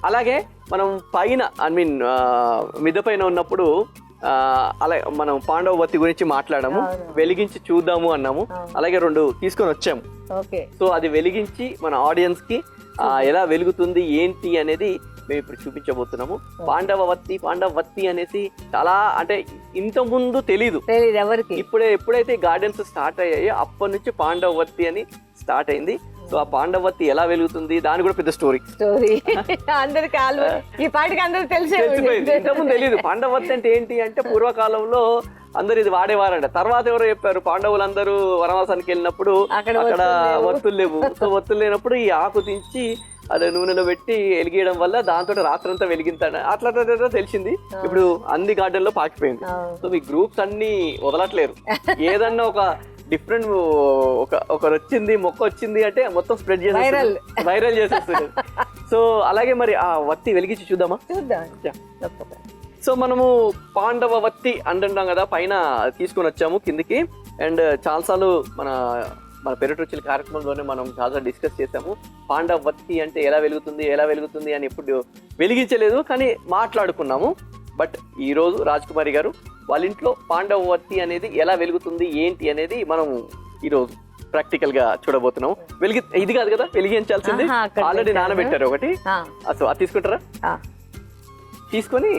అలాగే మనం పైన ఐ మీన్ మిద్ద పైన ఉన్నప్పుడు అలా మనం పాండవవతి గురించి మాట్లాడాము, వెలిగించి చూద్దాము అన్నాము. అలాగే 2 తీసుకొని వచ్చాము. సో అది వెలిగించి మన ఆడియన్స్ కి ఎలా వెలుగుతుంది ఏంటి అనేది మేము ఇప్పుడు చూపించబోతున్నాము. పాండవవతి అనేసి చాలా అంటే ఇంత ముందు తెలీదు ఎవరికి. ఎప్పుడైతే గార్డెన్స్ స్టార్ట్ అయ్యాయో అప్పటి నుంచి పాండవవతి అని స్టార్ట్ అయింది. సో ఆ పాండవవతి ఎలా వెలుగుతుంది దాని కూడా పెద్ద స్టోరీ అందరికి ఈ పాటికి అందరూ తెలిసిపోయింది. ఇంతకుముందు తెలియదు పాండవవతి అంటే ఏంటి అంటే పూర్వకాలంలో అందరు ఇది వాడేవారంట. తర్వాత ఎవరో చెప్పారు పాండవులందరూ వనవాసానికి వెళ్ళినప్పుడు అక్కడ ఒత్తులు లేవు. సో ఒత్తులు లేనప్పుడు ఈ ఆకు దించి అది నూనెలో పెట్టి వెలిగియడం వల్ల దాంతో రాత్రంతా వెలిగింతాడు అట్లా తెలిసింది. ఇప్పుడు అన్ని గార్డెన్ లో పాకిపోయింది. సో మీ గ్రూప్స్ అన్ని వదలట్లేరు. ఏదన్నా ఒక డిఫరెంట్ ఒకరు వచ్చింది మొక్క వచ్చింది అంటే మొత్తం స్ప్రెడ్ చేసి వైరల్ చేసేస్తుంది. సో అలాగే మరి ఆ వత్తి వెలిగించి చూద్దామా? సో మనము పాండవవతి అంటున్నాం కదా, పైన తీసుకొని వచ్చాము కిందికి. అండ్ చాలాసార్లు మన పెరటి రుచుల కార్యక్రమంలోనే మనం చాలా డిస్కస్ చేసాము. పాండవవతి అంటే ఎలా వెలుగుతుంది అని ఎప్పుడు వెలిగించలేదు, కానీ మాట్లాడుకున్నాము. బట్ ఈరోజు రాజ్కుమారి గారు వాళ్ళ ఇంట్లో పాండవవతి అనేది ఎలా వెలుగుతుంది ఏంటి అనేది మనం ఈరోజు ప్రాక్టికల్ గా చూడబోతున్నాము. ఇది కాదు కదా వెలిగించాల్సింది, ఆల్రెడీ నానబెట్టారు ఒకటి. సో అది తీసుకుంటారా? తీసుకొని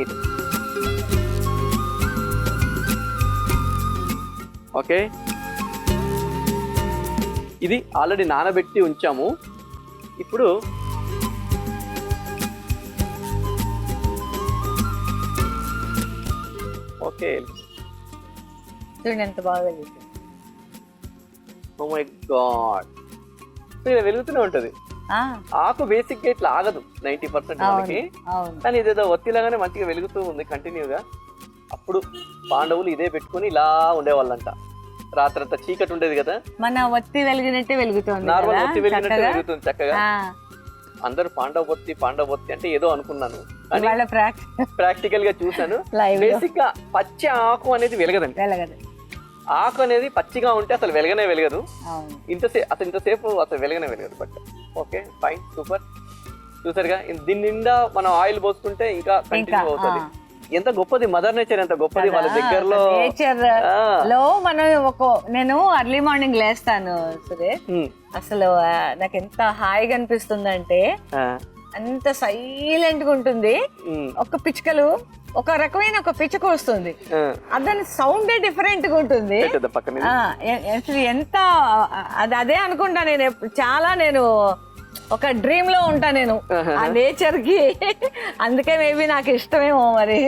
ఓకే, ఇది ఆల్రెడీ నానబెట్టి ఉంచాము. ఇప్పుడు ఓకే, చూడండి ఎంత బాగా. ఓ మై గాడ్, ఇలా వెలుగుతూనే ఉంటది. ఆకు బేసిక్ గా ఇట్లా ఆగదు 90% మనకి, కానీ ఇదేదో ఒత్తిలాగానే మంచిగా వెలుగుతూ ఉంది కంటిన్యూగా. అప్పుడు పాండవులు ఇదే పెట్టుకుని ఇలా ఉండేవాళ్ళంట. రాత్రంతా చీకటి ఉండేది కదా, మన ఒత్తి వెలిగినట్టే వెలుగుతుంది, నార్మల్ ఒత్తి వెలిగినట్టే వెలుగుతుంది చక్కగా. అందరూ పాండవవతి అంటే ఏదో అనుకున్నాను, ప్రాక్టికల్ గా చూసాను. బేసిక్ గా పచ్చి ఆకు అనేది వెలగదండి. ఆకు అనేది పచ్చిగా ఉంటే అసలు వెలగదు. ఇంతసేపు అసలు వెలగనే వెలగదు. But okay, fine, super. చూసారుగా, దీని నిండా మనం ఆయిల్ పోసుకుంటే ఇంకా కంటిన్యూ అవుతుంది. ఎంత గొప్పది మదర్ నేచర్, ఎంత గొప్పది వాళ్ళ దగ్గరలో నేచర్ లో. నేను ఎర్లీ మార్నింగ్ లేస్తాను సురేష్, అసలు నాకు ఎంత హాయిగా అనిపిస్తుంది అంటే అంత సైలెంట్ గా ఉంటుంది. ఒక పిచ్చుకలు ఒక రకమైన ఒక పిచ్చుక వస్తుంది, దాని సౌండ్ డిఫరెంట్ గా ఉంటుంది. ఎంత అదే అనుకుంటా నేను చాలా. నేను ఒక డ్రీమ్ లో ఉంటా నేను ఆ నేచర్ కి. అందుకే మేబీ నాకు ఇష్టమేమో మరి.